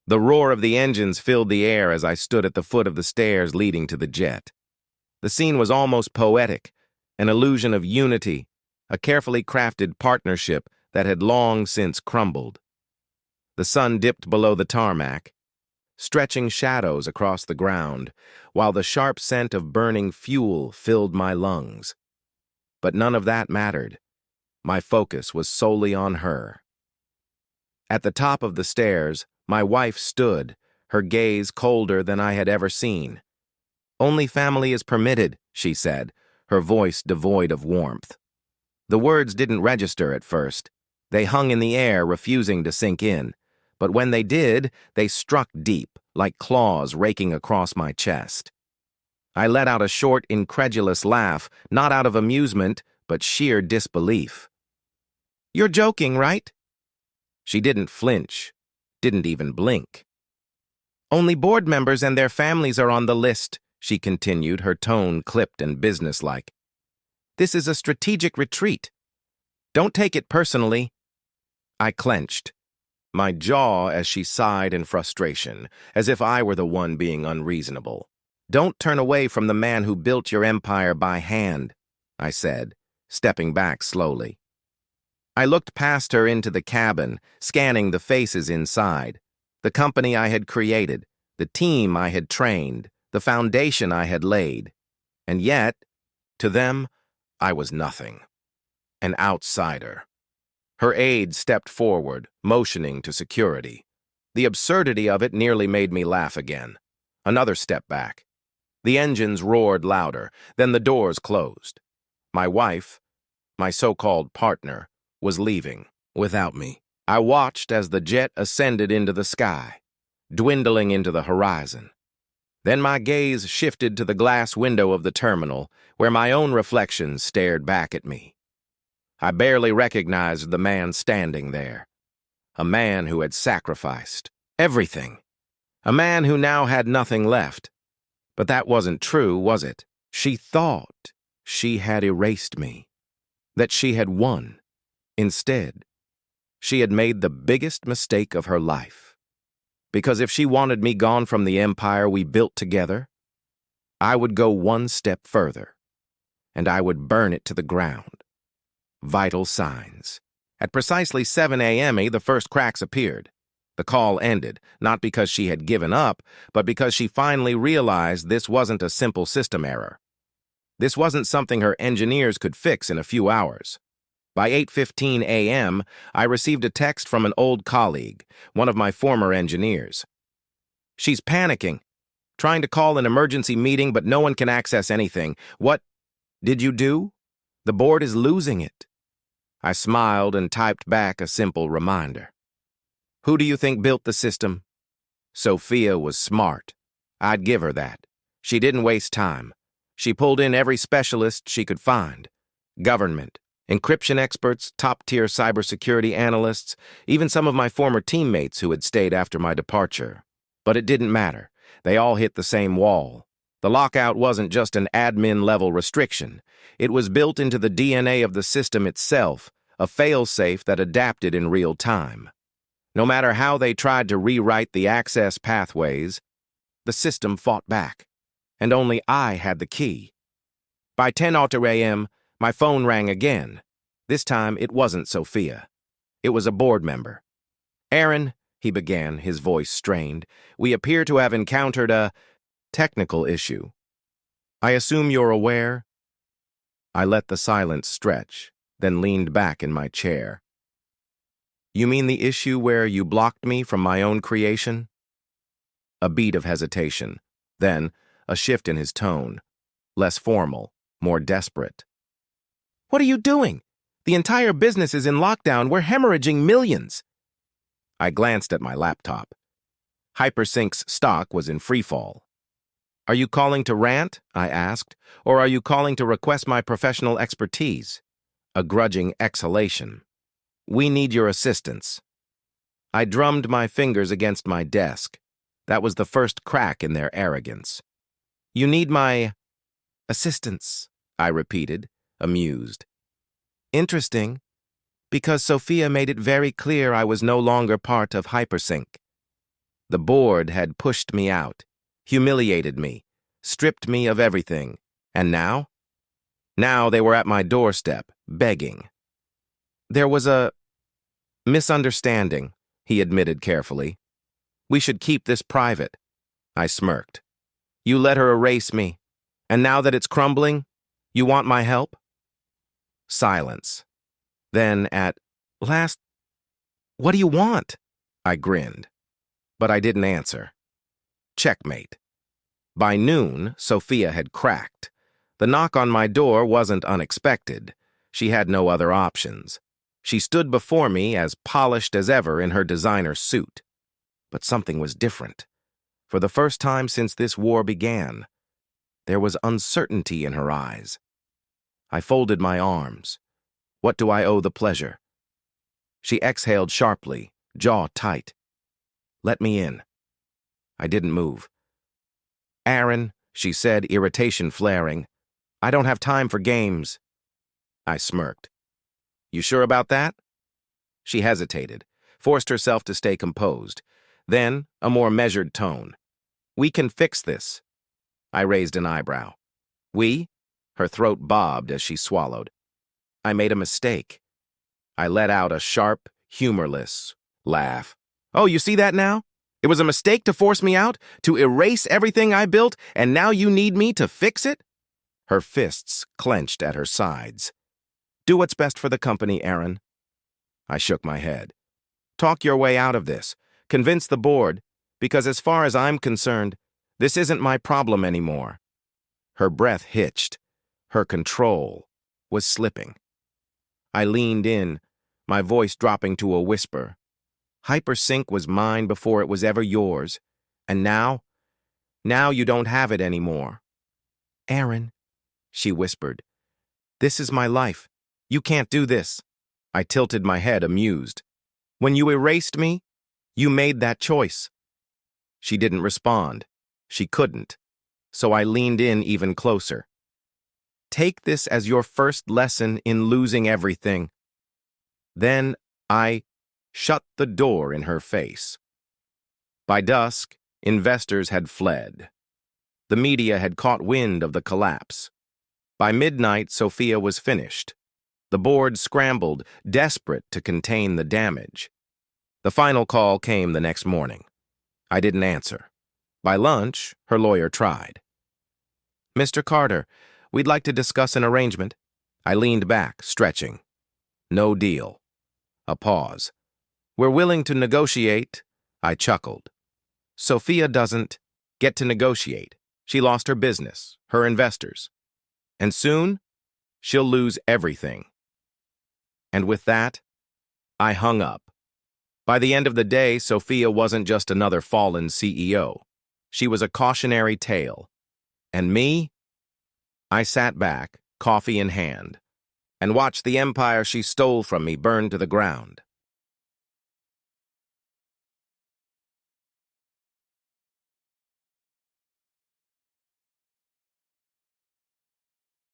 The roar of the engines filled the air as I stood at the foot of the stairs leading to the jet. The scene was almost poetic, an illusion of unity, a carefully crafted partnership that had long since crumbled. The sun dipped below the tarmac, stretching shadows across the ground, while the sharp scent of burning fuel filled my lungs. But none of that mattered. My focus was solely on her. At the top of the stairs, my wife stood, her gaze colder than I had ever seen. "Only family is permitted," she said, her voice devoid of warmth. The words didn't register at first. They hung in the air, refusing to sink in. But when they did, they struck deep, like claws raking across my chest. I let out a short, incredulous laugh, not out of amusement, but sheer disbelief. "You're joking, right?" She didn't flinch, didn't even blink. "Only board members and their families are on the list," she continued, her tone clipped and businesslike. "This is a strategic retreat. Don't take it personally." I clenched, my jaw as she sighed in frustration, as if I were the one being unreasonable. "Don't turn away from the man who built your empire by hand," I said, stepping back slowly. I looked past her into the cabin, scanning the faces inside, the company I had created, the team I had trained, the foundation I had laid. And yet, to them, I was nothing. An outsider. Her aide stepped forward, motioning to security. The absurdity of it nearly made me laugh again. Another step back. The engines roared louder, then the doors closed. My wife, my so-called partner, was leaving, without me. I watched as the jet ascended into the sky, dwindling into the horizon. Then my gaze shifted to the glass window of the terminal, where my own reflection stared back at me. I barely recognized the man standing there. A man who had sacrificed everything. A man who now had nothing left. But that wasn't true, was it? She thought she had erased me, that she had won. Instead, she had made the biggest mistake of her life. Because if she wanted me gone from the empire we built together, I would go one step further, and I would burn it to the ground. Vital signs. At precisely 7 a.m., the first cracks appeared. The call ended, not because she had given up, but because she finally realized this wasn't a simple system error. This wasn't something her engineers could fix in a few hours. By 8:15 a.m., I received a text from an old colleague, one of my former engineers. "She's panicking, trying to call an emergency meeting, but no one can access anything. What did you do? The board is losing it." I smiled and typed back a simple reminder. "Who do you think built the system?" Sophia was smart. I'd give her that. She didn't waste time. She pulled in every specialist she could find. Government, encryption experts, top-tier cybersecurity analysts, even some of my former teammates who had stayed after my departure. But it didn't matter. They all hit the same wall. The lockout wasn't just an admin-level restriction. It was built into the DNA of the system itself, a fail-safe that adapted in real time. No matter how they tried to rewrite the access pathways, the system fought back, and only I had the key. By 10:00 a.m., my phone rang again. This time, it wasn't Sophia. It was a board member. "Aaron," he began, his voice strained, "we appear to have encountered a technical issue. I assume you're aware?" I let the silence stretch, then leaned back in my chair. "You mean the issue where you blocked me from my own creation?" A beat of hesitation, then a shift in his tone, less formal, more desperate. "What are you doing? The entire business is in lockdown. We're hemorrhaging millions." I glanced at my laptop. Hypersync's stock was in freefall. "Are you calling to rant?" I asked, "or are you calling to request my professional expertise?" A grudging exhalation. "We need your assistance." I drummed my fingers against my desk. That was the first crack in their arrogance. "You need my assistance," I repeated, amused. "Interesting, because Sophia made it very clear I was no longer part of Hypersync." The board had pushed me out, humiliated me, stripped me of everything. And now? Now they were at my doorstep, begging. There was a misunderstanding, he admitted carefully. We should keep this private. I smirked. You let her erase me, and now that it's crumbling, you want my help? Silence. Then at last, what do you want? I grinned, but I didn't answer. Checkmate. By noon, Sophia had cracked. The knock on my door wasn't unexpected. She had no other options. She stood before me as polished as ever in her designer suit. But something was different. For the first time since this war began, there was uncertainty in her eyes. I folded my arms. What do I owe the pleasure? She exhaled sharply, jaw tight. Let me in. I didn't move. Aaron, she said, irritation flaring, I don't have time for games. I smirked. You sure about that? She hesitated, forced herself to stay composed. Then, a more measured tone. We can fix this. I raised an eyebrow. We? Her throat bobbed as she swallowed. I made a mistake. I let out a sharp, humorless laugh. Oh, you see that now? It was a mistake to force me out, to erase everything I built, and now you need me to fix it? Her fists clenched at her sides. Do what's best for the company, Aaron. I shook my head. Talk your way out of this. Convince the board, because as far as I'm concerned, this isn't my problem anymore. Her breath hitched. Her control was slipping. I leaned in, my voice dropping to a whisper. Hypersync was mine before it was ever yours, and now you don't have it anymore. Aaron, she whispered, this is my life. You can't do this. I tilted my head, amused. When you erased me, you made that choice. She didn't respond. She couldn't. So I leaned in even closer. Take this as your first lesson in losing everything. Then I shut the door in her face. By dusk, investors had fled. The media had caught wind of the collapse. By midnight, Sophia was finished. The board scrambled, desperate to contain the damage. The final call came the next morning. I didn't answer. By lunch, her lawyer tried. Mr. Carter, we'd like to discuss an arrangement. I leaned back, stretching. No deal. A pause. We're willing to negotiate, I chuckled. Sophia doesn't get to negotiate. She lost her business, her investors. And soon, she'll lose everything. And with that, I hung up. By the end of the day, Sophia wasn't just another fallen CEO. She was a cautionary tale. And me? I sat back, coffee in hand, and watched the empire she stole from me burn to the ground.